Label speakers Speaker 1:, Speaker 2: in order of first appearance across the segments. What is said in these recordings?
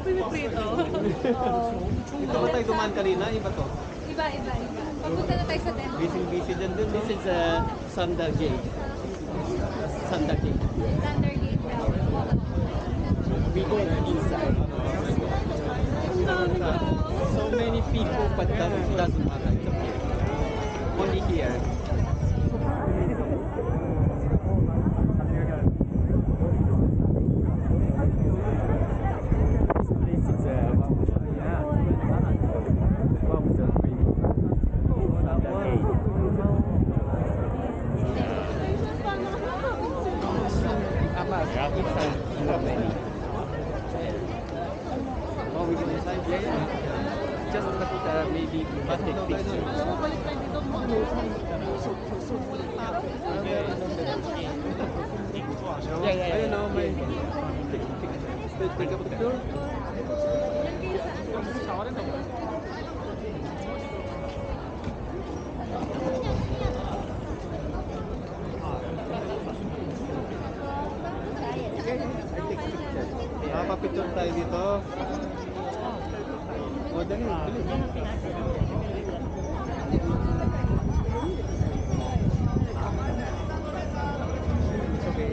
Speaker 1: piniprito.
Speaker 2: Ito ba tayo dumaan kanina? Iba to?
Speaker 3: Iba. Papunta na tayo sa temple.
Speaker 2: Busy dyan din. This is Sandal Gate. Sandal Gate.
Speaker 3: Thunder Gate daw.
Speaker 2: We go inside. So many people, but doesn't matter. It's okay. Only here. Oh, we go inside? Yeah. Just maybe take pictures. Yeah. I don't know, may take a picture. Nakapapicture tayo dito. O, dali. It's okay.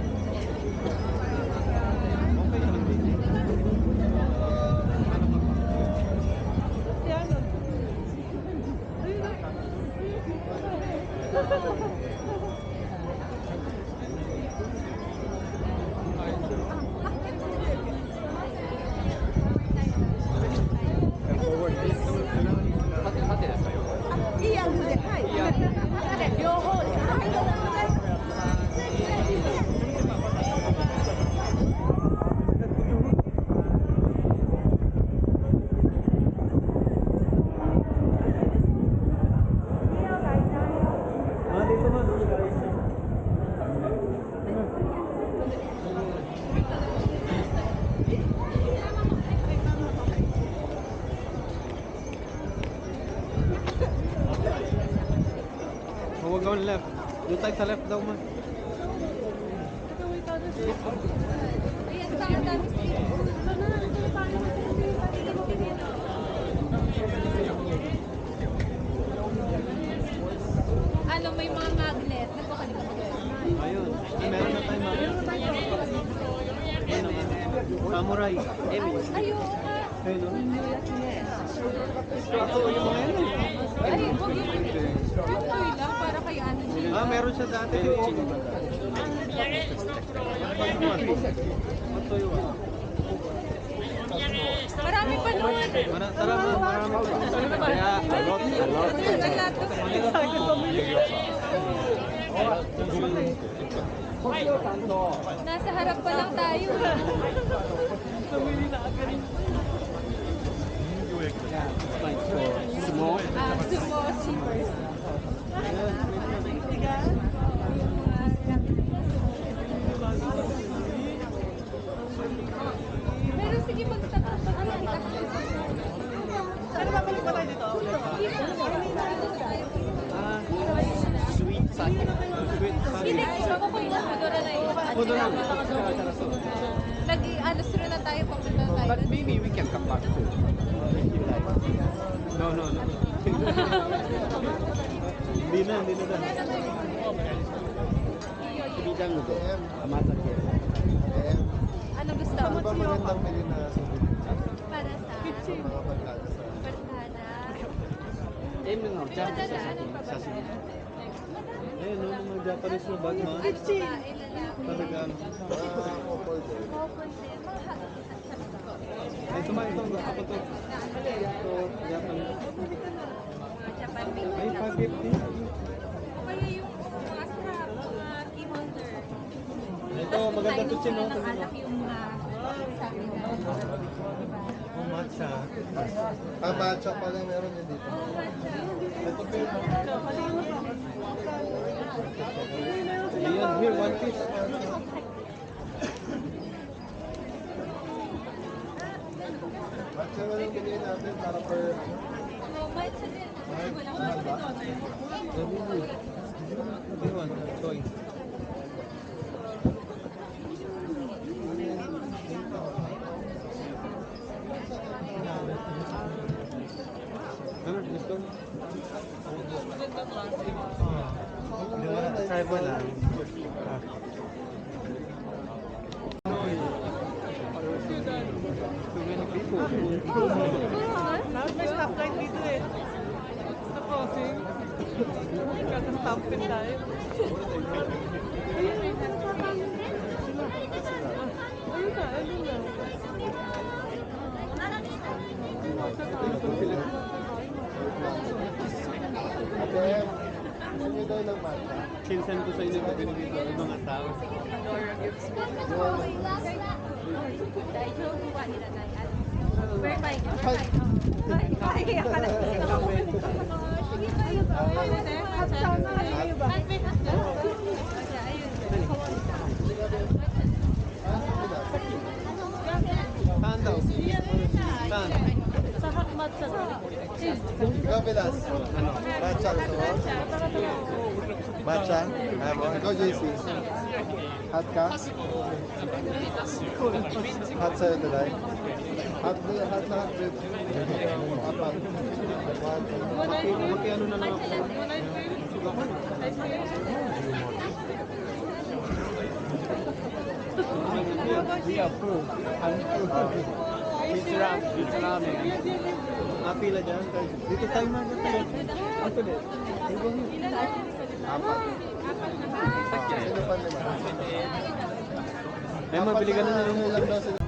Speaker 2: Okay naman din. Huwag gawin left. Doon tayo sa left daw man.
Speaker 3: Ayan, sa dami street food. Ano, may mga magnet. Nagpakalimutan.
Speaker 2: Ayun. Meron na tayo mga. Samurai.
Speaker 3: Ayun nga.
Speaker 2: Ayun. Ito yung mga yan.
Speaker 3: Ay, huwag yung toy lang para kay ano niya.
Speaker 2: Meron siya dati.
Speaker 3: Marami pa naman.
Speaker 2: Tara mo, marami. Kaya, alot.
Speaker 3: Nasa harap pa lang tayo.
Speaker 1: Namili na agad.
Speaker 2: Like for small.
Speaker 3: Sumo cheapers. Pero sige, magtatapos na lang.
Speaker 1: Ano babalik pa tayo dito?
Speaker 2: Sweet sake. Sweet
Speaker 3: Hindi,
Speaker 2: sake.
Speaker 3: iba ko po yung Budora na yun.
Speaker 2: Pudo lang.
Speaker 3: Nag-alas rin na tayo, papunta na tayo.
Speaker 2: But maybe we can come back to. No. Hindi na. Bidang ito. Amata kaya.
Speaker 3: Ano gusto?
Speaker 4: Ano ba magandang pili na souvenir?
Speaker 3: Para sa
Speaker 4: Mga barkada sa...
Speaker 3: barkada.
Speaker 2: No.
Speaker 3: Madadaanan pa ba siya?
Speaker 2: Eh, no, mga Japanese na bag, no?
Speaker 3: Ano, babae, lalaki.
Speaker 2: Talaga.
Speaker 4: couple din.
Speaker 3: Open din. Mga
Speaker 2: Ay, tumayo ito. Ako to. Ito, Japanese.
Speaker 3: mga Japan made.
Speaker 2: Ay, pag-gift din.
Speaker 3: O kaya yung mga strap, mga key holder.
Speaker 2: Ito, maganda to siya, no?
Speaker 3: Ng anak yung sabi na. Diba?
Speaker 2: Oh, matcha.
Speaker 4: Matcha pala meron din dito.
Speaker 3: Oh, matcha.
Speaker 2: Ito po yun. Ayan, here, one piece.
Speaker 4: Matcha na lang bilhin natin para per...
Speaker 3: Oh, matcha din. Wala ko
Speaker 4: Mahal ba?
Speaker 2: This one, toy. doon. Tribal lang. Too many people.
Speaker 1: May stoplight dito eh. Sa crossing. Kaka-stampin tayo. Ayun na, ayun na.
Speaker 4: Ate, hindi daw ng bata.
Speaker 2: Pinsan ko sa inyo na binibigyan ng mga tao.
Speaker 3: Where bike? Sige tayo ba?
Speaker 2: Saan daw? Saan?
Speaker 1: Sa Hakmat sa
Speaker 4: Ikaw, Pilas.
Speaker 2: Ano?
Speaker 4: Bacha, gusto mo? Bacha? Ayaw mo? Ikaw, JC. Hot ka? Hot sa'yo today? Hot na hot bread. Apat.
Speaker 2: Maki-ano na lang ako. We approve. Pizza ramen. Pila dyan. Dito tayo na dyan. Ito din.
Speaker 4: Apat. Sino pa nila?
Speaker 2: Ay, mabili ka na
Speaker 4: Apat
Speaker 2: lang.
Speaker 4: ilang daw sila?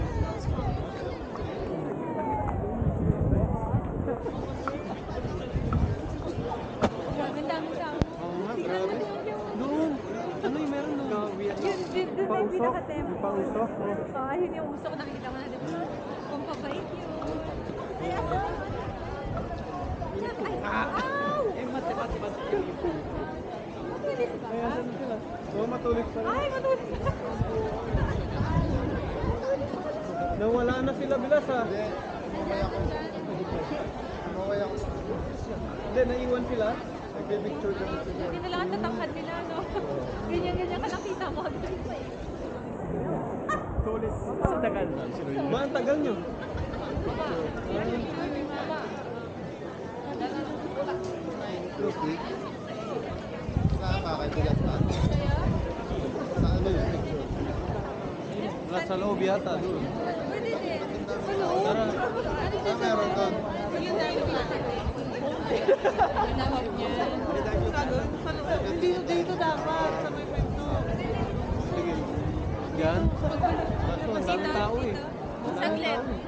Speaker 3: Ang dami tao.
Speaker 2: Oo nga, grabe. Doon. Ano yung meron doon?
Speaker 3: Yun, dito na yung pinaka-tempo.
Speaker 2: Pausok.
Speaker 3: Yun yung usok, nakikita mo na, di ba? Kung pabait yun. Ow!
Speaker 2: Eh, mati.
Speaker 3: Matulis ba?
Speaker 2: Kaya saan sila? Oo, matulis pa rin.
Speaker 3: Ay, matulis.
Speaker 2: Nawala na sila bilas ha.
Speaker 4: Hindi. Umaway ako. Umaway ako.
Speaker 2: Hindi, naiwan sila.
Speaker 4: Nagpipicture kami sila.
Speaker 3: Hindi na lang ang tatangkad nila, no? Ganyan-ganyan ka nakita mo.
Speaker 2: Tulis. Sa tagal. Ba, ang tagal nyo.
Speaker 4: Lucky. Saan ka kay Pilas na? Sa ano yung picture?
Speaker 2: Nasa loob yata doon.
Speaker 3: Pwede din.
Speaker 2: Tara.
Speaker 4: Ah, meron doon.
Speaker 3: Nahawag niya.
Speaker 1: Hindi dito dapat sa may pinto.
Speaker 2: Sige. Yan. Kaso, ang daming tao eh. Ang daming
Speaker 3: Saglit.
Speaker 2: tao eh.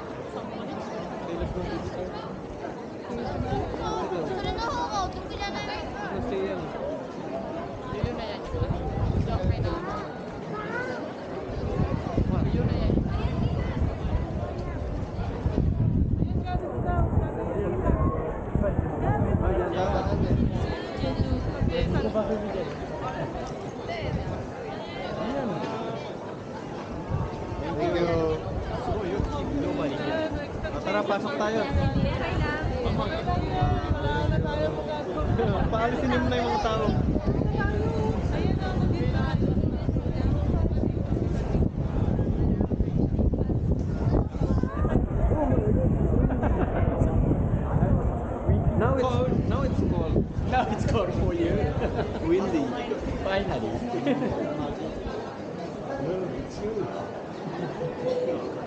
Speaker 2: Okay, let's go. Kasi yan. Ayan,
Speaker 4: Saan eh? Thank you.
Speaker 2: Tara, pasok tayo.
Speaker 3: Okay lang.
Speaker 1: Wala na tayo magagawa.
Speaker 2: Paalisin mo na yung mga tao.
Speaker 1: Ayun na, dito.
Speaker 2: Now it's cold.
Speaker 5: Now it's cold for you.
Speaker 2: Windy.
Speaker 5: Finally.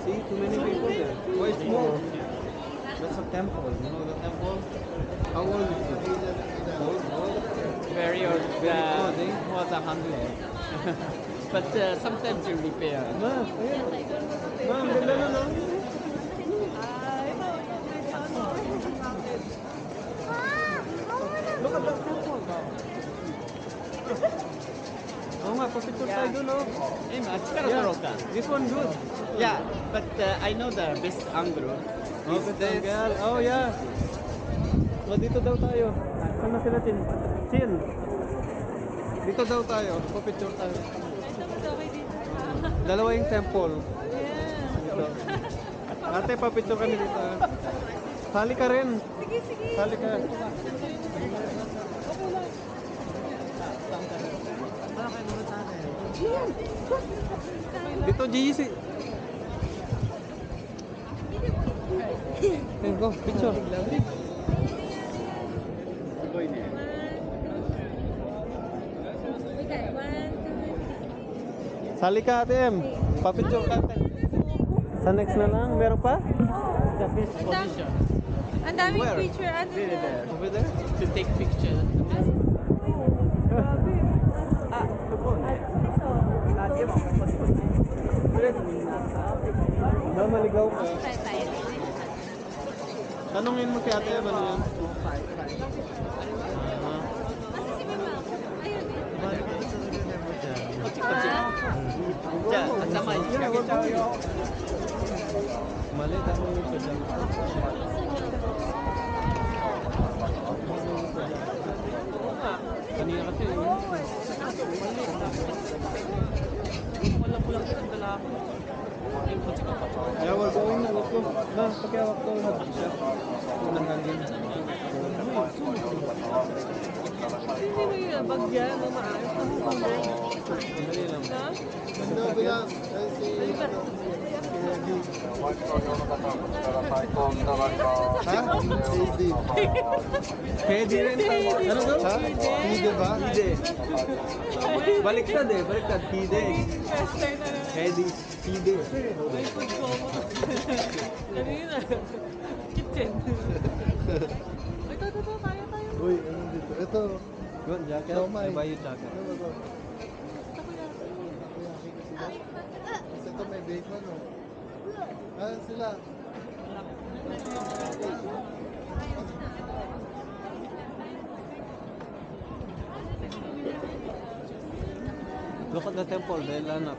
Speaker 2: See, too many people there. Why it's more? That's a temple. You know the temple? How old is it? Old?
Speaker 5: Very old.
Speaker 2: They?
Speaker 5: Was 100. But sometimes you repair.
Speaker 2: Ma, ayan. Ma, ang ganda na, no? Look at that temple. Oo nga, papicture tayo doon, no?
Speaker 5: Eh, Achikara Soroka.
Speaker 2: This one good.
Speaker 5: Yeah, but I know the best angle
Speaker 2: Oh,
Speaker 5: is
Speaker 2: good
Speaker 5: this.
Speaker 2: girl. Oh, yeah. Oh, dito daw tayo. Saan na sila, Chin? Chin. Dito daw tayo. Papicture tayo.
Speaker 3: Okay dito.
Speaker 2: Dalawa yung temple. Dito. Ate, papicture kami dito. Sali ka rin.
Speaker 3: Sige, sige.
Speaker 2: Sali ka. Dito, GC. Okay, go, picture. Sali ka, Ate M. Papicture ka. Sa next na lang, meron pa?
Speaker 5: The best position.
Speaker 1: Ang daming
Speaker 2: Where?
Speaker 1: picture. Ano
Speaker 5: Really
Speaker 1: yan?
Speaker 5: there.
Speaker 2: Over there?
Speaker 5: To take picture.
Speaker 2: Na maligaw ka. Tanungin mo si Ate M, ano yan?
Speaker 5: Diyan, ang damay.
Speaker 2: Mali, tanungin ko dyan. Kanina kasi,
Speaker 5: Wala ko lang yung dala ko.
Speaker 2: yeah, we're going na. Let's go. Na, pakiawak ko. Lahat siya. Unang hangin.
Speaker 1: Hindi mo yung bag yan. Ang maayos.
Speaker 2: Dali lang.
Speaker 1: Ha?
Speaker 4: Ano ba yan? Ay, si... Ha? Heidi.
Speaker 2: Pwede rin. Ano daw?
Speaker 4: Ha? Heidi ba?
Speaker 2: Hide. Baliktad eh. Baliktad. Hide.
Speaker 1: Western na naman.
Speaker 2: Hede. Hide.
Speaker 1: May food ko. Kanina. Kitchen. Ito. Kaya tayo.
Speaker 4: Uy, ano dito? Ito.
Speaker 2: You want jacket?
Speaker 4: Siomay.
Speaker 2: I buy you jacket.
Speaker 4: Ano ba ito? Kasi ito may bacon, oh. Ah, sila.
Speaker 2: Look at the temple. They'll line up.